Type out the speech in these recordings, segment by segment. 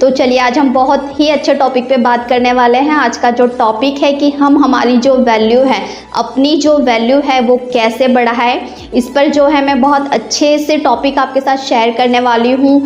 तो चलिए आज हम बहुत ही अच्छे टॉपिक पे बात करने वाले हैं। आज का जो टॉपिक है कि हम हमारी जो वैल्यू है, अपनी जो वैल्यू है वो कैसे बढ़ाएं, इस पर जो है मैं बहुत अच्छे से टॉपिक आपके साथ शेयर करने वाली हूँ।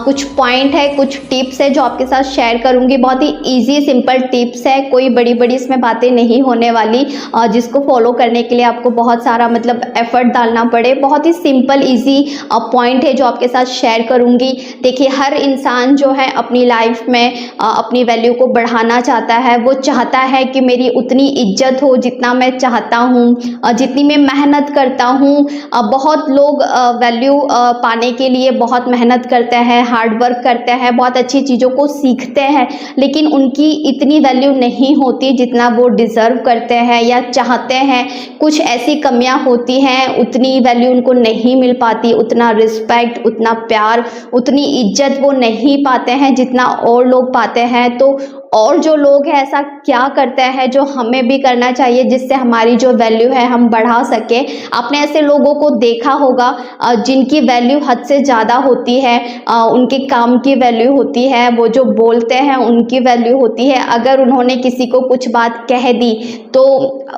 कुछ पॉइंट है, कुछ टिप्स है जो आपके साथ शेयर करूँगी। बहुत ही ईजी सिंपल टिप्स है, कोई बड़ी बड़ी इसमें बातें नहीं होने वाली, जिसको फॉलो करने के लिए आपको बहुत सारा मतलब एफर्ट डालना पड़े। बहुत ही सिंपल ईजी पॉइंट है जो आपके साथ शेयर करूँगी। देखिए, हर इंसान जो है अपनी लाइफ में अपनी वैल्यू को बढ़ाना चाहता है। वो चाहता है कि मेरी उतनी इज्जत हो जितना मैं चाहता हूँ, जितनी मैं मेहनत करता हूँ। बहुत लोग वैल्यू पाने के लिए बहुत मेहनत करते हैं, हार्ड वर्क करते हैं, बहुत अच्छी चीज़ों को सीखते हैं, लेकिन उनकी इतनी वैल्यू नहीं होती जितना वो डिज़र्व करते हैं या चाहते हैं। कुछ ऐसी कमियां होती हैं, उतनी वैल्यू उनको नहीं मिल पाती, उतना रिस्पेक्ट, उतना प्यार, उतनी इज्जत वो नहीं पाते हैं जितना और लोग पाते हैं। तो और जो लोग हैं ऐसा क्या करते हैं जो हमें भी करना चाहिए जिससे हमारी जो वैल्यू है हम बढ़ा सके। आपने ऐसे लोगों को देखा होगा जिनकी वैल्यू हद से ज़्यादा होती है, उनके काम की वैल्यू होती है, वो जो बोलते हैं उनकी वैल्यू होती है। अगर उन्होंने किसी को कुछ बात कह दी तो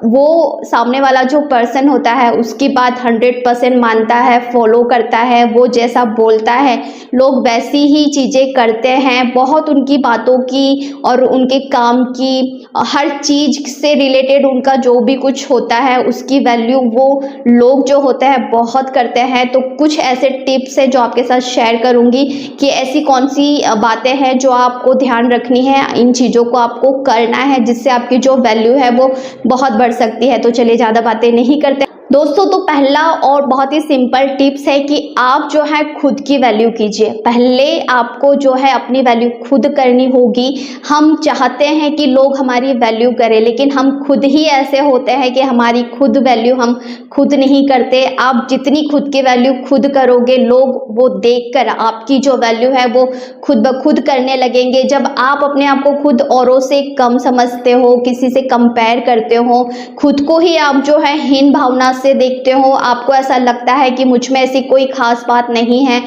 वो सामने वाला जो पर्सन होता है उसकी बात 100% मानता है, फॉलो करता है, वो जैसा बोलता है लोग वैसी ही चीज़ें करते हैं। बहुत उनकी बातों की और उनके काम की, हर चीज़ से रिलेटेड उनका जो भी कुछ होता है उसकी वैल्यू वो लोग जो होते हैं बहुत करते हैं। तो कुछ ऐसे टिप्स है जो आपके साथ शेयर करूंगी कि ऐसी कौन सी बातें हैं जो आपको ध्यान रखनी है, इन चीज़ों को आपको करना है जिससे आपकी जो वैल्यू है वो बहुत बढ़ सकती है। तो चलिए ज़्यादा बातें नहीं करते दोस्तों। तो पहला और बहुत ही सिंपल टिप्स है कि आप जो है खुद की वैल्यू कीजिए। पहले आपको जो है अपनी वैल्यू खुद करनी होगी। हम चाहते हैं कि लोग हमारी वैल्यू करें, लेकिन हम खुद ही ऐसे होते हैं कि हमारी खुद वैल्यू हम खुद नहीं करते। आप जितनी खुद की वैल्यू खुद करोगे, लोग वो देखकर आपकी जो वैल्यू है वो खुद ब खुद करने लगेंगे। जब आप अपने आप को खुद औरों से कम समझते हो, किसी से कंपेयर करते हो, खुद को ही आप जो है हीन भावना से देखते हो, आपको ऐसा लगता है कि मुझ में ऐसी कोई खास बात नहीं है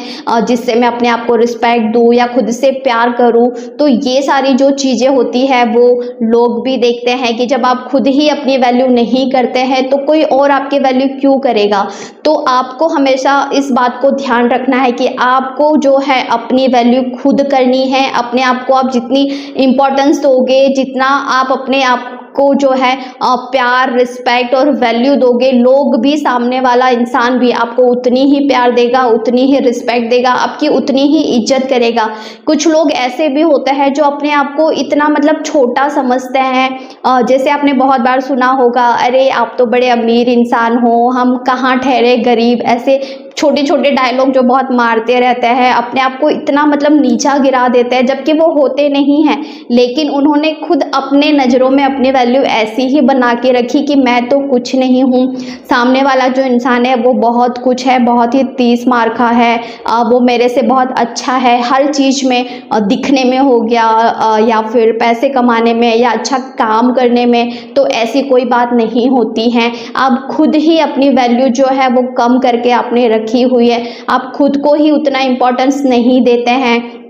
जिससे मैं अपने आप को रिस्पेक्ट दूं या खुद से प्यार करूं, तो ये सारी जो चीज़ें होती है वो लोग भी देखते हैं कि जब आप खुद ही अपनी वैल्यू नहीं करते हैं तो कोई और आपकी वैल्यू क्यों करेगा। तो आपको हमेशा इस बात को ध्यान रखना है कि आपको जो है अपनी वैल्यू खुद करनी है। अपने आप को आप जितनी इम्पोर्टेंस दोगे, जितना आप अपने आप को जो है प्यार, रिस्पेक्ट और वैल्यू दोगे, लोग भी, सामने वाला इंसान भी आपको उतनी ही प्यार देगा, उतनी ही रिस्पेक्ट देगा, आपकी उतनी ही इज्जत करेगा। कुछ लोग ऐसे भी होते हैं जो अपने आप को इतना मतलब छोटा समझते हैं। जैसे आपने बहुत बार सुना होगा, अरे आप तो बड़े अमीर इंसान हो, हम कहाँ ठहरे गरीब। ऐसे छोटे छोटे डायलॉग जो बहुत मारते रहते हैं, अपने आप को इतना मतलब नीचा गिरा देते हैं, जबकि वो होते नहीं हैं। लेकिन उन्होंने खुद अपने नज़रों में अपनी वैल्यू ऐसी ही बना के रखी कि मैं तो कुछ नहीं हूँ, सामने वाला जो इंसान है वो बहुत कुछ है, बहुत ही 30 मार का है, वो मेरे से बहुत अच्छा है हर चीज़ में, दिखने में हो गया या फिर पैसे कमाने में या अच्छा काम करने में। तो ऐसी कोई बात नहीं होती है। आप खुद ही अपनी वैल्यू जो है वो कम करके आपने रखी हुई है। आप खुद को ही उतना इम्पोर्टेंस नहीं देते हैं।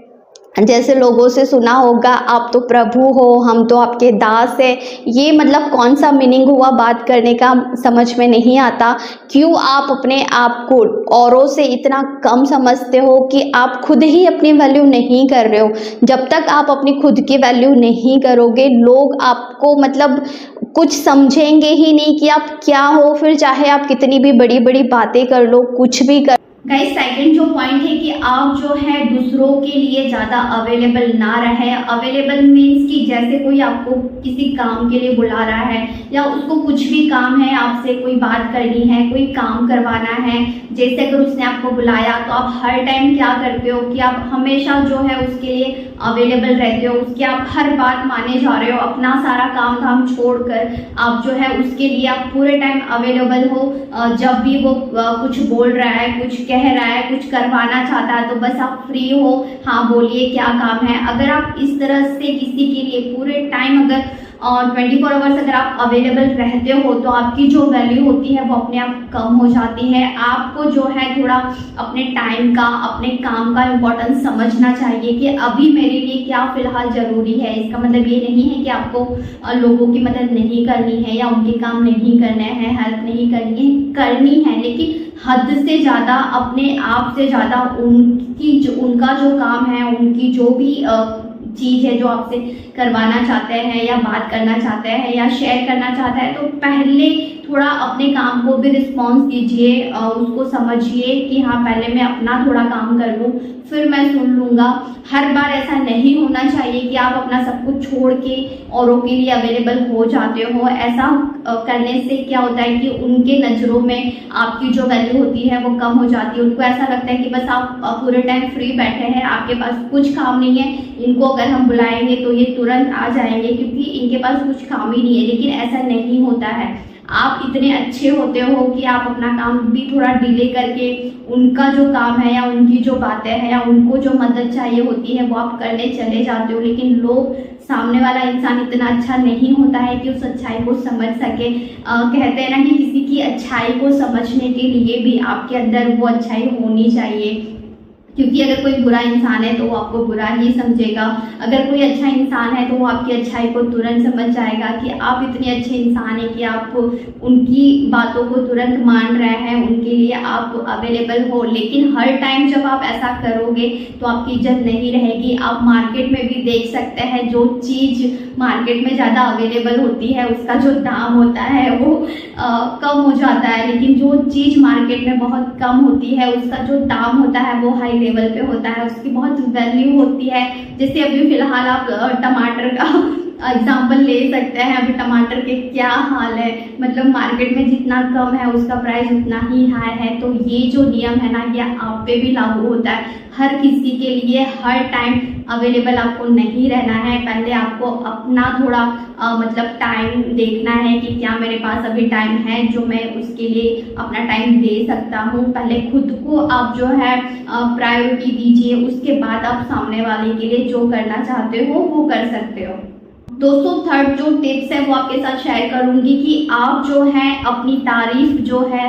जैसे लोगों से सुना होगा, आप तो प्रभु हो, हम तो आपके दास है। ये मतलब कौन सा मीनिंग हुआ बात करने का, समझ में नहीं आता। क्यों आप अपने आप को औरों से इतना कम समझते हो कि आप खुद ही अपनी वैल्यू नहीं कर रहे हो। जब तक आप अपनी खुद की वैल्यू नहीं करोगे, लोग आपको मतलब कुछ समझेंगे ही नहीं कि आप क्या हो। फिर चाहे आप कितनी भी बड़ी बड़ी बातें कर लो, कुछ भी कर। गाइस, सेकंड जो पॉइंट है कि आप जो है दूसरों के लिए ज़्यादा अवेलेबल ना रहे। अवेलेबल मीन्स कि जैसे कोई आपको किसी काम के लिए बुला रहा है या उसको कुछ भी काम है, आपसे कोई बात करनी है, कोई काम करवाना है, जैसे अगर उसने आपको बुलाया तो आप हर टाइम क्या करते हो कि आप हमेशा जो है उसके लिए अवेलेबल रहते हो, उसकी आप हर बात माने जा रहे हो, अपना सारा काम धाम छोड़कर आप जो है उसके लिए आप पूरे टाइम अवेलेबल हो। जब भी वो कुछ बोल रहा है, कुछ कह रहा है, कुछ करवाना चाहता है तो बस आप फ्री हो, हाँ बोलिए क्या काम है। अगर आप इस तरह से किसी के लिए पूरे टाइम अगर 24 आवर्स अगर आप अवेलेबल रहते हो तो आपकी जो वैल्यू होती है वो अपने आप कम हो जाती है। आपको जो है थोड़ा अपने टाइम का, अपने काम का इम्पोर्टेंस समझना चाहिए कि अभी मेरे लिए क्या फ़िलहाल ज़रूरी है। इसका मतलब ये नहीं है कि आपको लोगों की मदद नहीं करनी है या उनके काम नहीं करने हैं, हेल्प नहीं करनी है, लेकिन हद से ज़्यादा, अपने आप से ज़्यादा उनका जो काम है, उनकी जो भी चीज़ है जो आपसे करवाना चाहते हैं या बात करना चाहते हैं या शेयर करना चाहता है, तो पहले थोड़ा अपने काम को भी रिस्पॉन्स दीजिए, उसको समझिए कि हाँ पहले मैं अपना थोड़ा काम कर लूँ फिर मैं सुन लूँगा। हर बार ऐसा नहीं होना चाहिए कि आप अपना सब कुछ छोड़ के औरों के लिए अवेलेबल हो जाते हो। ऐसा करने से क्या होता है कि उनके नज़रों में आपकी जो वैल्यू होती है वो कम हो जाती है। उनको ऐसा लगता है कि बस आप पूरे टाइम फ्री बैठे हैं, आपके पास कुछ काम नहीं है, इनको अगर हम बुलाएंगे तो ये तुरंत आ जाएंगे क्योंकि इनके पास कुछ काम ही नहीं है। लेकिन ऐसा नहीं होता है। आप इतने अच्छे होते हो कि आप अपना काम भी थोड़ा डिले करके उनका जो काम है या उनकी जो बातें हैं या उनको जो मदद चाहिए होती है वो आप करने चले जाते हो। लेकिन लोग, सामने वाला इंसान इतना अच्छा नहीं होता है कि उस अच्छाई को समझ सके। कहते हैं ना कि किसी की अच्छाई को समझने के लिए भी आपके अंदर वो अच्छाई होनी चाहिए, क्योंकि अगर कोई बुरा इंसान है तो वो आपको बुरा ही समझेगा, अगर कोई अच्छा इंसान है तो वो आपकी अच्छाई को तुरंत समझ जाएगा कि आप इतने अच्छे इंसान हैं कि आप उनकी बातों को तुरंत मान रहे हैं, उनके लिए आप अवेलेबल हो। लेकिन हर टाइम जब आप ऐसा करोगे तो आपकी इज्जत नहीं रहेगी। आप मार्केट में भी देख सकते हैं, जो चीज़ मार्केट में ज़्यादा अवेलेबल होती है उसका जो दाम होता है वो कम हो जाता है, लेकिन जो चीज़ मार्केट में बहुत कम होती है उसका जो दाम होता है वो हाई लेवल पे होता है, उसकी बहुत वैल्यू होती है। जैसे अभी फिलहाल आप टमाटर का एग्जाम्पल ले सकते हैं। अभी टमाटर के क्या हाल है, मतलब मार्केट में जितना कम है उसका प्राइस उतना ही हाई है। तो ये जो नियम है ना, ये आप पे भी लागू होता है। हर किसी के लिए हर टाइम अवेलेबल आपको नहीं रहना है। पहले आपको अपना थोड़ा मतलब टाइम देखना है कि क्या मेरे पास अभी टाइम है जो मैं उसके लिए अपना टाइम दे सकता हूँ। पहले खुद को आप जो है प्रायोरिटी दीजिए, उसके बाद आप सामने वाले के लिए जो करना चाहते हो वो कर सकते हो। दोस्तों, थर्ड जो टिप्स है वो आपके साथ शेयर करूंगी कि आप जो है अपनी तारीफ जो है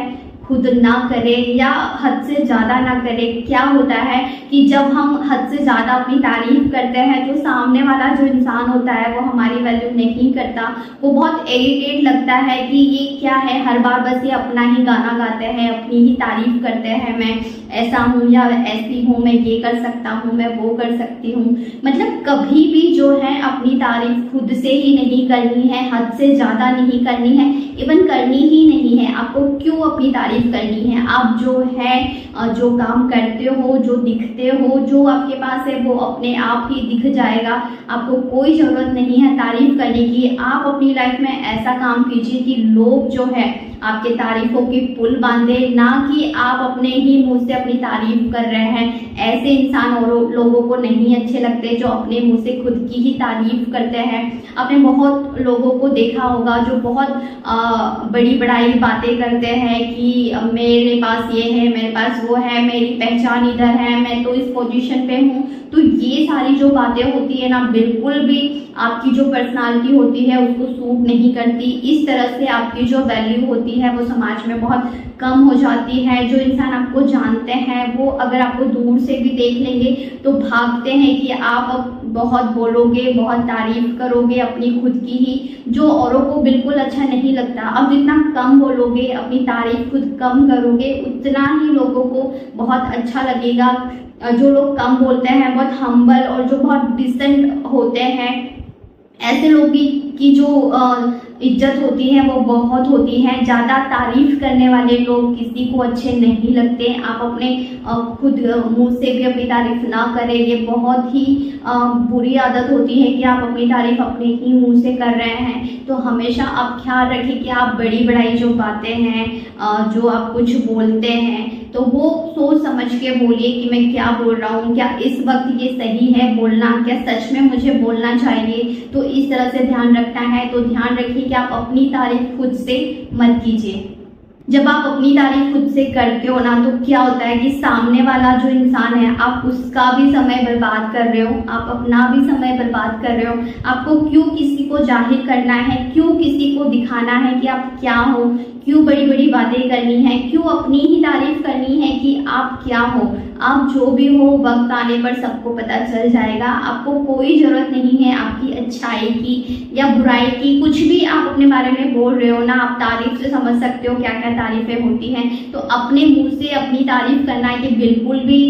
खुद ना करें या हद से ज़्यादा ना करें। क्या होता है कि जब हम हद से ज़्यादा अपनी तारीफ करते हैं तो सामने वाला जो इंसान होता है वो हमारी वैल्यू नहीं करता। वो बहुत इरिटेट लगता है कि ये क्या है, हर बार बस ये अपना ही गाना गाते हैं, अपनी ही तारीफ करते हैं, मैं ऐसा हूँ या ऐसी हूँ, मैं ये कर सकता हूँ, मैं वो कर सकती हूँ। मतलब कभी भी जो है अपनी तारीफ खुद से ही नहीं करनी है, हद से ज़्यादा नहीं करनी है, इवन करनी ही नहीं है। आपको क्यों अपनी तारीफ करनी है? आप जो है जो काम करते हो, जो दिखते हो, जो आपके पास है वो अपने आप ही दिख जाएगा। आपको कोई ज़रूरत नहीं है तारीफ करने की। आप अपनी लाइफ में ऐसा काम कीजिए कि लोग जो है आपके तारीफों की पुल बांधे, ना कि आप अपने ही मुंह से अपनी तारीफ कर रहे हैं। ऐसे इंसान और लोगों को नहीं अच्छे लगते जो अपने मुंह से खुद की ही तारीफ करते हैं। आपने बहुत लोगों को देखा होगा जो बहुत बड़ी बड़ाई बातें करते हैं कि मेरे पास ये है, मेरे पास वो है, मेरी पहचान इधर है, मैं तो इस पोजीशन पे हूँ। तो ये सारी जो बातें होती है ना, बिल्कुल भी आपकी जो पर्सनालिटी होती है उसको सूट नहीं करती। इस तरह से आपकी जो वैल्यू होती है वो समाज में बहुत कम हो जाती है। जो इंसान आपको जानते हैं वो अगर आपको दूर से भी देख लेंगे तो भागते हैं कि आप बहुत बोलोगे, बहुत तारीफ करोगे अपनी खुद की ही, जो औरों को बिल्कुल अच्छा नहीं लगता। अब जितना कम बोलोगे, अपनी तारीफ खुद कम करोगे, उतना ही लोगों को बहुत अच्छा लगेगा। जो लोग कम बोलते हैं, बहुत हम्बल और जो बहुत डिसेंट होते हैं, ऐसे लोग की जो इज्जत होती है वो बहुत होती है। ज़्यादा तारीफ करने वाले लोग किसी को अच्छे नहीं लगते। आप अपने खुद मुंह से भी अपनी तारीफ ना करें, ये बहुत ही बुरी आदत होती है कि आप अपनी तारीफ अपने ही मुंह से कर रहे हैं। तो हमेशा आप ख्याल रखें कि आप बड़ी बड़ाई जो बातें हैं, जो आप कुछ बोलते हैं, तो वो सोच समझ के बोलिए कि मैं क्या बोल रहा हूँ, क्या इस वक्त ये सही है बोलना, क्या सच में मुझे बोलना चाहिए। तो इस तरह से ध्यान रखना है। तो ध्यान रखिए कि आप अपनी तारीफ खुद से मत कीजिए। जब आप अपनी तारीफ खुद से करते हो ना, तो क्या होता है कि सामने वाला जो इंसान है, आप उसका भी समय बर्बाद कर रहे हो, आप अपना भी समय बर्बाद कर रहे हो। आपको क्यों किसी को जाहिर करना है, क्यों किसी को दिखाना है कि आप क्या हो, क्यों बड़ी बड़ी बातें करनी है, क्यों अपनी ही तारीफ करनी है कि आप क्या हो। आप जो भी हो वक्त आने पर सबको पता चल जाएगा। आपको कोई ज़रूरत नहीं है आपकी अच्छाई की या बुराई की। कुछ भी आप अपने बारे में बोल रहे हो ना, आप तारीफ से समझ सकते हो क्या क्या तारीफें होती हैं। तो अपने मुंह से अपनी तारीफ करना ये बिल्कुल भी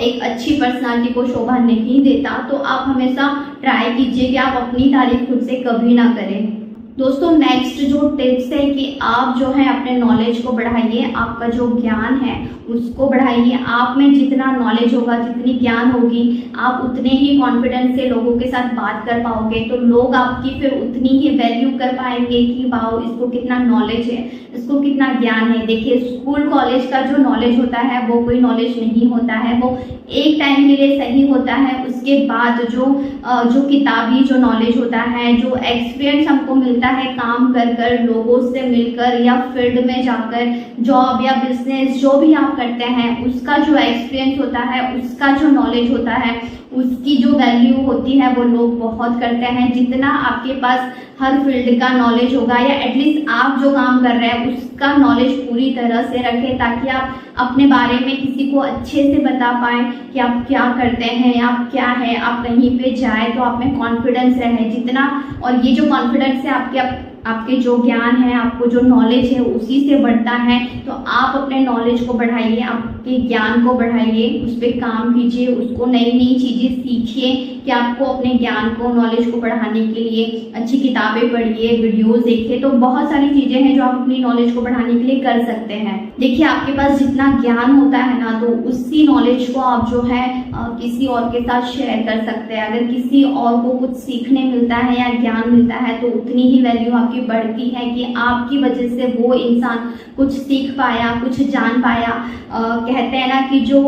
एक अच्छी पर्सनालिटी को शोभा नहीं देता। तो आप हमेशा ट्राई कीजिए कि आप अपनी तारीफ खुद से कभी ना करें। दोस्तों, नेक्स्ट जो टिप्स है कि आप जो है अपने नॉलेज को बढ़ाइए, आपका जो ज्ञान है उसको बढ़ाइए। आप में जितना नॉलेज होगा, जितनी ज्ञान होगी, आप उतने ही कॉन्फिडेंस से लोगों के साथ बात कर पाओगे। तो लोग आपकी फिर उतनी ही वैल्यू कर पाएंगे कि वाओ, इसको कितना नॉलेज है, इसको कितना ज्ञान है। देखिए, स्कूल कॉलेज का जो नॉलेज होता है वो कोई नॉलेज नहीं होता है, वो एक टाइम के लिए सही होता है। उसके बाद जो किताबी जो नॉलेज होता है, जो एक्सपीरियंस हमको मिलता है काम कर कर, लोगों से मिलकर या फील्ड में जाकर, जॉब या बिजनेस जो भी आप करते हैं, उसका जो एक्सपीरियंस होता है, उसका जो नॉलेज होता है, उसकी जो वैल्यू होती है वो लोग बहुत करते हैं। जितना आपके पास हर फील्ड का नॉलेज होगा या एटलीस्ट आप जो काम कर रहे हैं उसका नॉलेज पूरी तरह से रखें, ताकि आप अपने बारे में किसी को अच्छे से बता पाएँ कि आप क्या करते हैं, आप क्या है। आप कहीं पे जाए तो आप में कॉन्फिडेंस रहे जितना, और ये जो कॉन्फिडेंस है आपके जो ज्ञान है, आपको जो नॉलेज है उसी से बढ़ता है। तो आप अपने नॉलेज को बढ़ाइए, आपके ज्ञान को बढ़ाइए, उस पर काम कीजिए, उसको नई नई चीज़ें सीखिए कि आपको अपने ज्ञान को, नॉलेज को बढ़ाने के लिए अच्छी किताबें पढ़िए, वीडियोस देखिए। तो बहुत सारी चीज़ें हैं जो आप अपनी नॉलेज को बढ़ाने के लिए कर सकते हैं। देखिए, आपके पास जितना ज्ञान होता है ना, तो उसी नॉलेज को आप जो है किसी और के साथ शेयर कर सकते हैं। अगर किसी और को कुछ सीखने मिलता है या ज्ञान मिलता है तो उतनी ही वैल्यू आपकी बढ़ती है कि आपकी वजह से वो इंसान कुछ सीख पाया, कुछ जान पाया। कहते हैं ना कि जो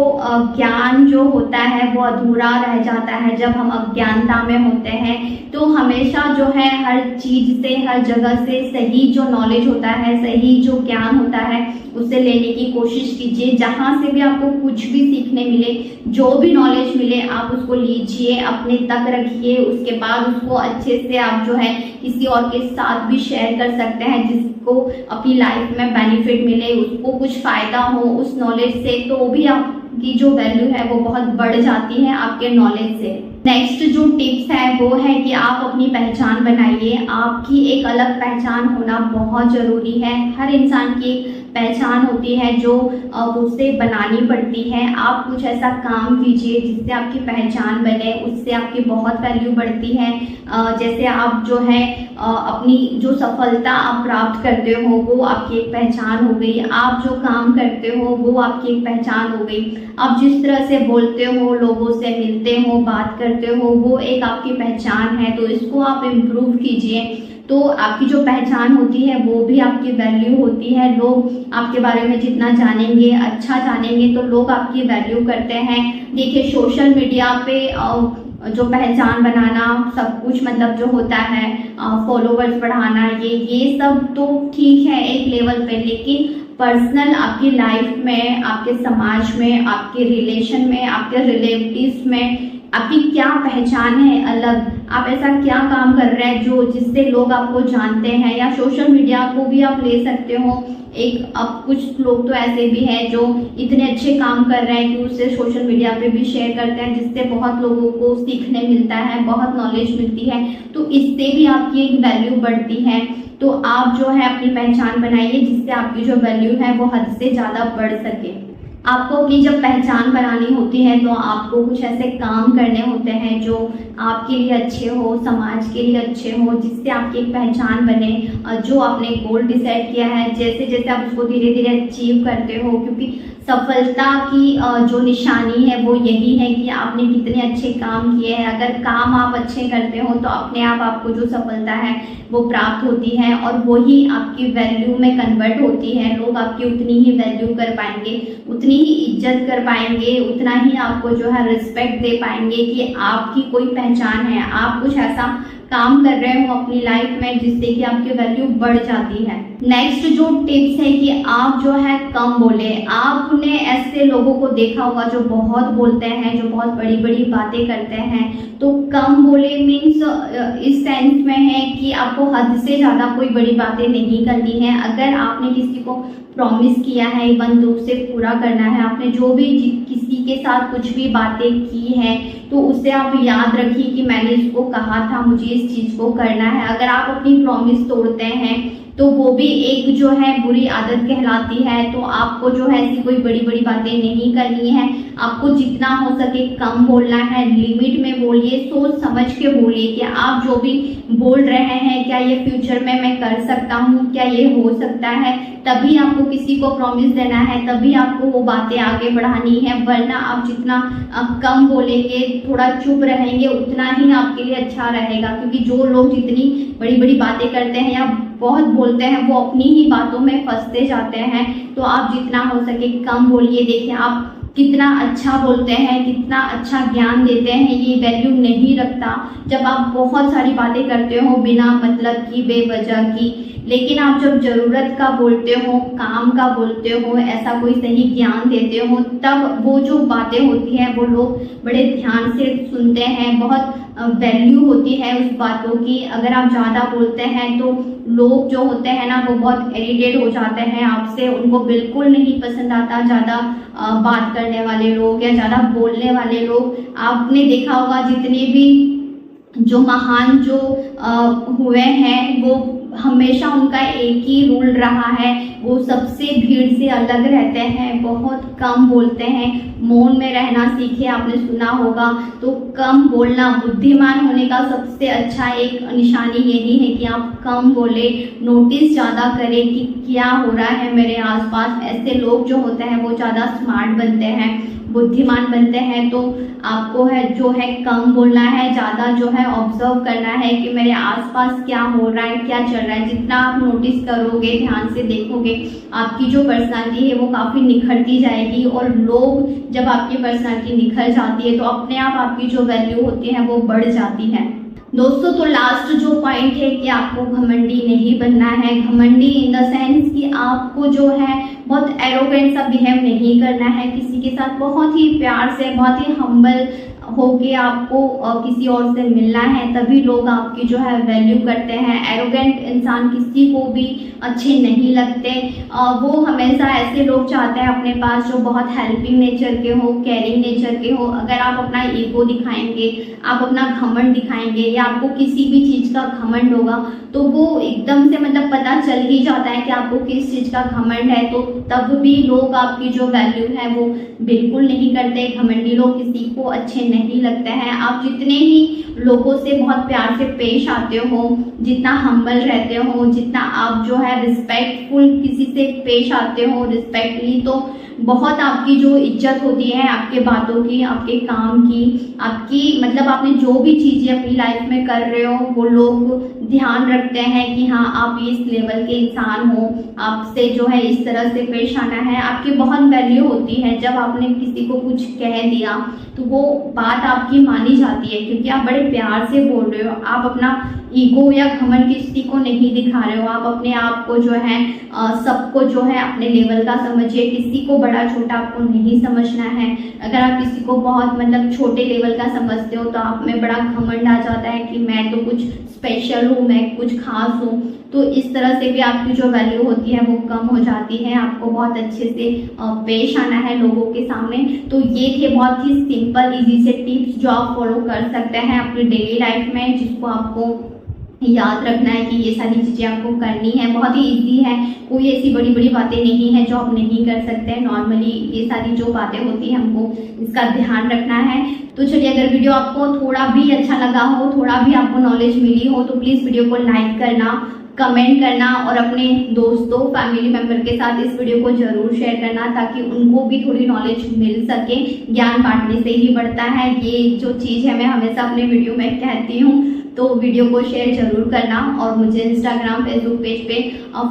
ज्ञान जो होता है वो अधूरा रह जाता है जब हम अज्ञानता में होते हैं। तो हमेशा जो है हर चीज़ से, हर जगह से सही जो नॉलेज होता है, सही जो ज्ञान होता है, उसे लेने की कोशिश कीजिए। जहाँ से भी आपको कुछ भी सीखने मिले, जो भी नॉलेज मिले, आप उसको लीजिए, अपने तक रखिए। उसके बाद उसको अच्छे से आप जो है किसी और के साथ भी शेयर कर सकते हैं, जिसको अपनी लाइफ में बेनिफिट मिले, उसको कुछ फ़ायदा हो उस नॉलेज से। तो भी आपकी जो वैल्यू है वो बहुत बढ़ जाती है आपके नॉलेज से। नेक्स्ट जो टिप्स है वो है कि आप अपनी पहचान बनाइए। आपकी एक अलग पहचान होना बहुत ज़रूरी है। हर इंसान की पहचान होती है जो उसे बनानी पड़ती है। आप कुछ ऐसा काम कीजिए जिससे आपकी पहचान बने, उससे आपकी बहुत वैल्यू बढ़ती है। जैसे आप जो है अपनी जो सफलता आप प्राप्त करते हो वो आपकी एक पहचान हो गई। आप जो काम करते हो वो आपकी एक पहचान हो गई। आप जिस तरह से बोलते हो, लोगों से मिलते हो, बात करते हो, वो एक आपकी पहचान है। तो इसको आप इम्प्रूव कीजिए। तो आपकी जो पहचान होती है वो भी आपकी वैल्यू होती है। लोग आपके बारे में जितना जानेंगे, अच्छा जानेंगे, तो लोग आपकी वैल्यू करते हैं। देखिए, सोशल मीडिया पे जो पहचान बनाना सब कुछ मतलब जो होता है, फॉलोवर्स बढ़ाना, ये सब तो ठीक है एक लेवल पे, लेकिन पर्सनल आपकी लाइफ में, आपके समाज में, आपके रिलेशन में, आपके रिलेटिव्स में आपकी क्या पहचान है अलग, आप ऐसा क्या काम कर रहे हैं जो जिससे लोग आपको जानते हैं। या सोशल मीडिया को भी आप ले सकते हो। अब कुछ लोग तो ऐसे भी हैं जो इतने अच्छे काम कर रहे हैं कि उसे सोशल मीडिया पे भी शेयर करते हैं, जिससे बहुत लोगों को सीखने मिलता है, बहुत नॉलेज मिलती है। तो इससे भी आपकी एक वैल्यू बढ़ती है। तो आप जो है अपनी पहचान बनाइए जिससे आपकी जो वैल्यू है वो हद से ज़्यादा बढ़ सके। आपको अपनी जब पहचान बनानी होती है तो आपको कुछ ऐसे काम करने होते हैं जो आपके लिए अच्छे हो, समाज के लिए अच्छे हो, जिससे आपकी एक पहचान बने। जो आपने गोल डिसाइड किया है, जैसे जैसे आप उसको धीरे धीरे अचीव करते हो, क्योंकि सफलता की जो निशानी है वो यही है कि आपने कितने अच्छे काम किए हैं। अगर काम आप अच्छे करते हो तो अपने आप आपको जो सफलता है वो प्राप्त होती है और वही आपकी वैल्यू में कन्वर्ट होती है। लोग आपकी उतनी ही वैल्यू कर पाएंगे, उतनी ही इज्जत कर पाएंगे, उतना ही आपको जो है रिस्पेक्ट दे पाएंगे कि आपकी कोई पहचान है। आप कुछ ऐसा काम कर रहे हो अपनी लाइफ में जिससे कि आपकी वैल्यू बढ़ जाती है। नेक्स्ट जो टिप्स है कि आप जो है कम बोले। आपने ऐसे लोगों को देखा होगा जो बहुत बोलते हैं, जो बहुत बड़ी बड़ी बातें करते हैं। तो कम बोले मीन्स इस सेंस में है कि आपको हद से ज़्यादा कोई बड़ी बातें नहीं करनी है। अगर आपने किसी को प्रॉमिस किया है बंदूक से पूरा करना है, आपने जो भी किसी के साथ कुछ भी बातें की हैं तो उससे आप याद रखिए कि मैंने इसको कहा था, मुझे इस चीज़ को करना है। अगर आप अपनी प्रॉमिस तोड़ते हैं तो वो भी एक जो है बुरी आदत कहलाती है। तो आपको जो है ऐसी कोई बड़ी बड़ी बातें नहीं करनी है। आपको जितना हो सके कम बोलना है, लिमिट में बोलिए, सोच समझ के बोलिए कि आप जो भी बोल रहे हैं क्या ये फ्यूचर में मैं कर सकता हूँ, क्या ये हो सकता है। तभी आपको किसी को प्रॉमिस देना है, तभी आपको वो बातें आगे बढ़ानी है। वरना आप जितना कम बोलेंगे, थोड़ा चुप रहेंगे, उतना ही आपके लिए अच्छा रहेगा। क्योंकि जो लोग जितनी बड़ी बड़ी बातें करते हैं या बहुत बोलते हैं वो अपनी ही बातों में फंसते जाते हैं। तो आप जितना हो सके कम बोलिए। देखिए आप कितना अच्छा बोलते हैं, कितना अच्छा ज्ञान देते हैं, ये वैल्यू नहीं रखता जब आप बहुत सारी बातें करते हो बिना मतलब की, बेवजह की। लेकिन आप जब ज़रूरत का बोलते हो, काम का बोलते हो, ऐसा कोई सही ज्ञान देते हो, तब वो जो बातें होती हैं वो लोग बड़े ध्यान से सुनते हैं। बहुत वैल्यू होती है उस बातों की। अगर आप ज़्यादा बोलते हैं तो लोग जो होते हैं ना वो बहुत इरिटेट हो जाते हैं आपसे, उनको बिल्कुल नहीं पसंद आता ज़्यादा बात करने वाले लोग या ज़्यादा बोलने वाले लोग। आपने देखा होगा जितने भी जो महान जो हुए हैं वो हमेशा उनका एक ही रूल रहा है, वो सबसे भीड़ से अलग रहते हैं, बहुत कम बोलते हैं, मौन में रहना सीखे। आपने सुना होगा। तो कम बोलना बुद्धिमान होने का सबसे अच्छा एक निशानी यही है कि आप कम बोले, नोटिस ज़्यादा करें कि क्या हो रहा है मेरे आसपास। ऐसे लोग जो होते हैं वो ज़्यादा स्मार्ट बनते हैं, बुद्धिमान बनते हैं। तो आपको है जो है कम बोलना है, ज़्यादा जो है ऑब्जर्व करना है कि मेरे आसपास क्या हो रहा है, क्या चल रहा है। जितना आप नोटिस करोगे, ध्यान से देखोगे, आपकी जो पर्सनालिटी है वो काफ़ी निखरती जाएगी। और लोग जब आपकी पर्सनालिटी निखर जाती है तो अपने आप आपकी जो वैल्यू होती है वो बढ़ जाती है। दोस्तों तो लास्ट जो पॉइंट है कि आपको घमंडी नहीं बनना है। घमंडी इन द सेंस कि आपको जो है बहुत एरोगेंट सा बिहेव नहीं करना है किसी के साथ। बहुत ही प्यार से, बहुत ही हम्बल होके आपको किसी और से मिलना है, तभी लोग आपकी जो है वैल्यू करते हैं। एरोगेंट इंसान किसी को भी अच्छे नहीं लगते। वो हमेशा ऐसे लोग चाहते हैं अपने पास जो बहुत हेल्पिंग नेचर के हो, केयरिंग नेचर के हो। अगर आप अपना ईगो दिखाएंगे, आप अपना घमंड दिखाएंगे या आपको किसी भी चीज़ का घमंड होगा तो वो एकदम से मतलब पता चल ही जाता है कि आपको किस चीज़ का घमंड है। तो तब भी लोग आपकी जो वैल्यू है वो बिल्कुल नहीं करते। घमंडी लोग किसी को अच्छे नहीं लगते हैं। आप जितने ही लोगों से बहुत प्यार से पेश आते हो, जितना हम्बल रहते हो, जितना आप जो है रिस्पेक्टफुल किसी से पेश आते हो, रिस्पेक्टली, तो बहुत आपकी जो इज्जत होती है आपके बातों की, आपके काम की, आपकी मतलब आपने जो भी चीज़ें अपनी लाइफ में कर रहे हो वो लोग ध्यान रखते हैं कि हाँ आप इस लेवल के इंसान हो, आपसे जो है इस तरह से पेश आना है। आपकी बहुत वैल्यू होती है। जब आपने किसी को कुछ कह दिया तो वो बात आपकी मानी जाती है क्योंकि आप बड़े प्यार से बोल रहे हो। आप अपना ईगो या घमंड किसी को नहीं दिखा रहे हो। आप अपने आप को जो है सबको जो है अपने लेवल का समझिए। किसी को बड़ा छोटा आपको नहीं समझना है। अगर आप किसी को बहुत मतलब छोटे लेवल का समझते हो तो आप में बड़ा घमंड आ जाता है कि मैं तो कुछ स्पेशल हूँ, मैं कुछ खास हूँ। तो इस तरह से भी आपकी जो वैल्यू होती है वो कम हो जाती है। आपको बहुत अच्छे से पेश आना है लोगों के सामने। तो ये थे बहुत ही सिंपल इजी से टिप्स जो आप फॉलो कर सकते हैं अपनी डेली लाइफ में, जिसको आपको याद रखना है कि ये सारी चीज़ें आपको करनी है। बहुत ही इजी है, कोई ऐसी बड़ी बड़ी बातें नहीं है जो आप नहीं कर सकते। नॉर्मली ये सारी जो बातें होती हैं हमको इसका ध्यान रखना है। तो चलिए, अगर वीडियो आपको थोड़ा भी अच्छा लगा हो, थोड़ा भी आपको नॉलेज मिली हो तो प्लीज़ वीडियो को लाइक करना, कमेंट करना और अपने दोस्तों, फैमिली मेम्बर के साथ इस वीडियो को जरूर शेयर करना ताकि उनको भी थोड़ी नॉलेज मिल सके। ज्ञान बांटने से ही बढ़ता है, ये जो चीज़ है मैं हमेशा अपने वीडियो में कहती हूँ। तो वीडियो को शेयर जरूर करना और मुझे इंस्टाग्राम, फेसबुक पेज पे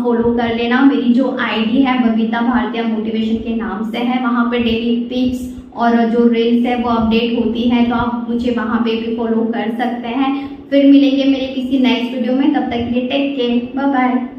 फॉलो कर लेना। मेरी जो आईडी है बबीता भारतीय मोटिवेशन के नाम से है। वहाँ पे डेली टिप्स और जो रील्स है वो अपडेट होती है, तो आप मुझे वहाँ पे भी फॉलो कर सकते हैं। फिर मिलेंगे मेरे किसी नेक्स्ट वीडियो में, तब तक के लिए टेक केयर, बाय बाय।